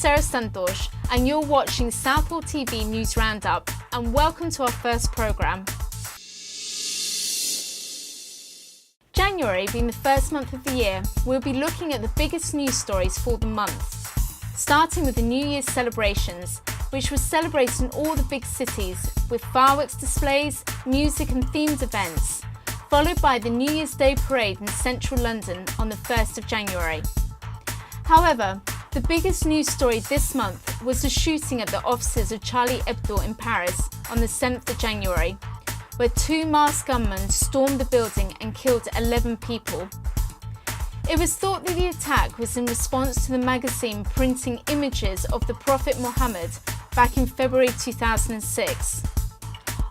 Sara Santosh and you're watching Southall TV News Roundup, and welcome to our first programme. January being the first month of the year, we'll be looking at the biggest news stories for the month, starting with the New Year's celebrations, which was celebrated in all the big cities with fireworks displays, music and themed events, followed by the New Year's Day parade in central London on the 1st of January. However, the biggest news story this month was the shooting at the offices of Charlie Hebdo in Paris on the 7th of January, where two masked gunmen stormed the building and killed 11 people. It was thought that the attack was in response to the magazine printing images of the Prophet Muhammad back in February 2006.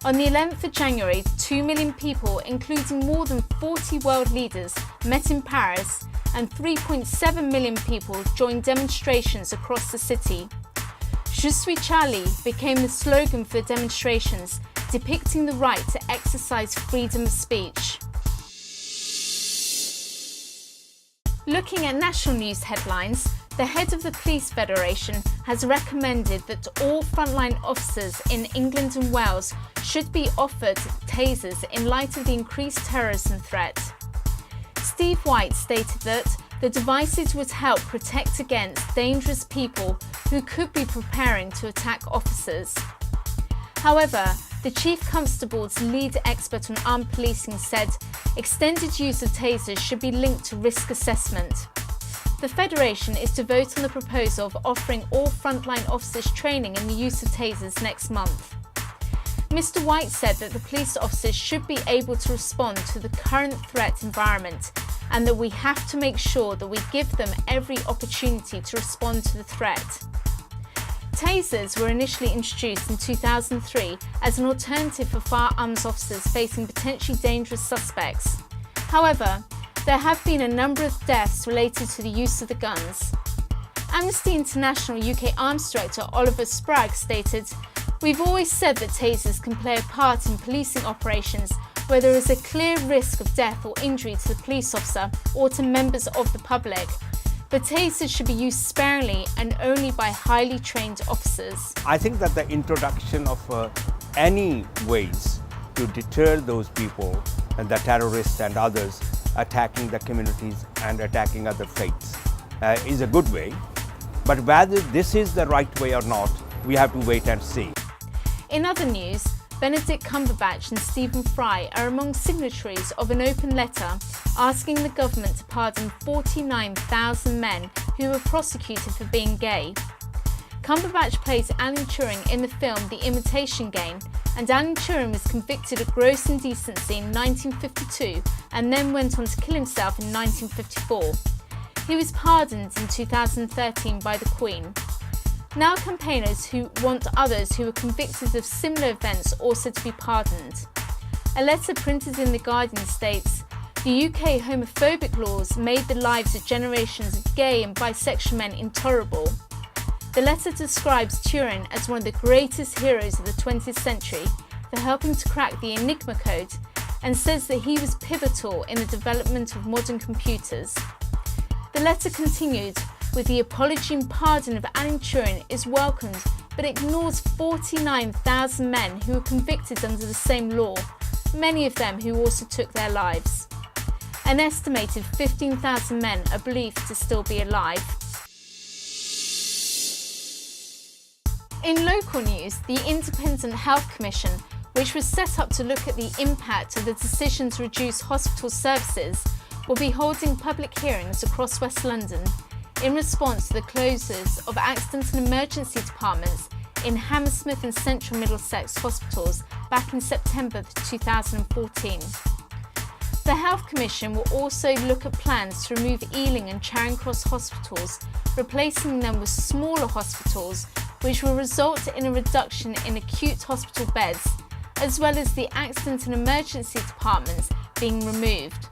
On the 11th of January, 2 million people, including more than 40 world leaders, met in Paris, and 3.7 million people joined demonstrations across the city. Je suis Charlie became the slogan for the demonstrations, depicting the right to exercise freedom of speech. Looking at national news headlines, the head of the Police Federation has recommended that all frontline officers in England and Wales should be offered tasers in light of the increased terrorism threat. Steve White stated that the devices would help protect against dangerous people who could be preparing to attack officers. However, the Chief Constable's lead expert on armed policing said extended use of tasers should be linked to risk assessment. The Federation is to vote on the proposal of offering all frontline officers training in the use of tasers next month. Mr. White said that the police officers should be able to respond to the current threat environment and that we have to make sure that we give them every opportunity to respond to the threat. Tasers were initially introduced in 2003 as an alternative for firearms officers facing potentially dangerous suspects. However, there have been a number of deaths related to the use of the guns. Amnesty International UK Arms Director Oliver Spragg stated, "We've always said that tasers can play a part in policing operations where there is a clear risk of death or injury to the police officer or to members of the public. But tasers should be used sparingly and only by highly trained officers." I think that the introduction of any ways to deter those people, and the terrorists and others attacking the communities and attacking other faiths is a good way. But whether this is the right way or not, we have to wait and see. In other news, Benedict Cumberbatch and Stephen Fry are among signatories of an open letter asking the government to pardon 49,000 men who were prosecuted for being gay. Cumberbatch plays Alan Turing in the film The Imitation Game, and Alan Turing was convicted of gross indecency in 1952 and then went on to kill himself in 1954. He was pardoned in 2013 by the Queen. Now campaigners who want others who were convicted of similar events also to be pardoned. A letter printed in The Guardian states, "The UK homophobic laws made the lives of generations of gay and bisexual men intolerable." The letter describes Turing as one of the greatest heroes of the 20th century for helping to crack the Enigma code, and says that he was pivotal in the development of modern computers. The letter continued, with the apology and pardon of Alan Turing is welcomed, but ignores 49,000 men who were convicted under the same law, many of them who also took their lives. An estimated 15,000 men are believed to still be alive. In local news, the Independent Health Commission, which was set up to look at the impact of the decision to reduce hospital services, will be holding public hearings across West London in response to the closures of accident and emergency departments in Hammersmith and Central Middlesex hospitals back in September 2014. The Health Commission will also look at plans to remove Ealing and Charing Cross hospitals, replacing them with smaller hospitals, which will result in a reduction in acute hospital beds, as well as the accident and emergency departments being removed.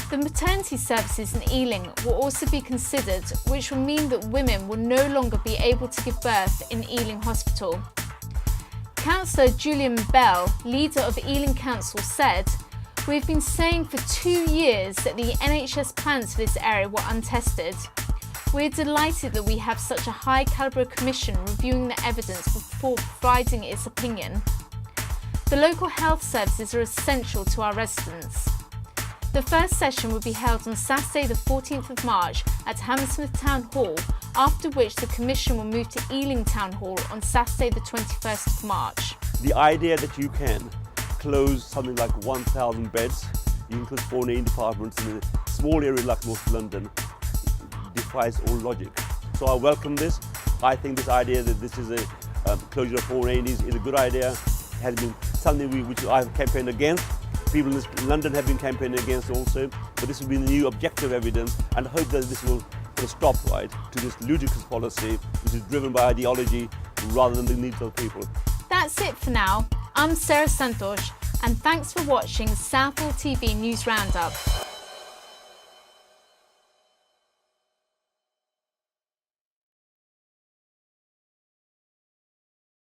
The maternity services in Ealing will also be considered, which will mean that women will no longer be able to give birth in Ealing Hospital. Councillor Julian Bell, leader of Ealing Council, said, "We've been saying for 2 years that the NHS plans for this area were untested. We're delighted that we have such a high calibre commission reviewing the evidence before providing its opinion. The local health services are essential to our residents. The first session will be held on Saturday the 14th of March at Hammersmith Town Hall, after which the Commission will move to Ealing Town Hall on Saturday the 21st of March. The idea that you can close something like 1,000 beds, you can close 4 main departments in a small area like North London, defies all logic. So I welcome this. I think this idea that this is a closure of 4 A&Es is a good idea. It has been something which I have campaigned against. People in London have been campaigning against also, but this will be new objective evidence, and I hope that this will put a stop, right, to this ludicrous policy which is driven by ideology rather than the needs of the people. That's it for now. I'm Sara Santosh, and thanks for watching Southall TV News Roundup.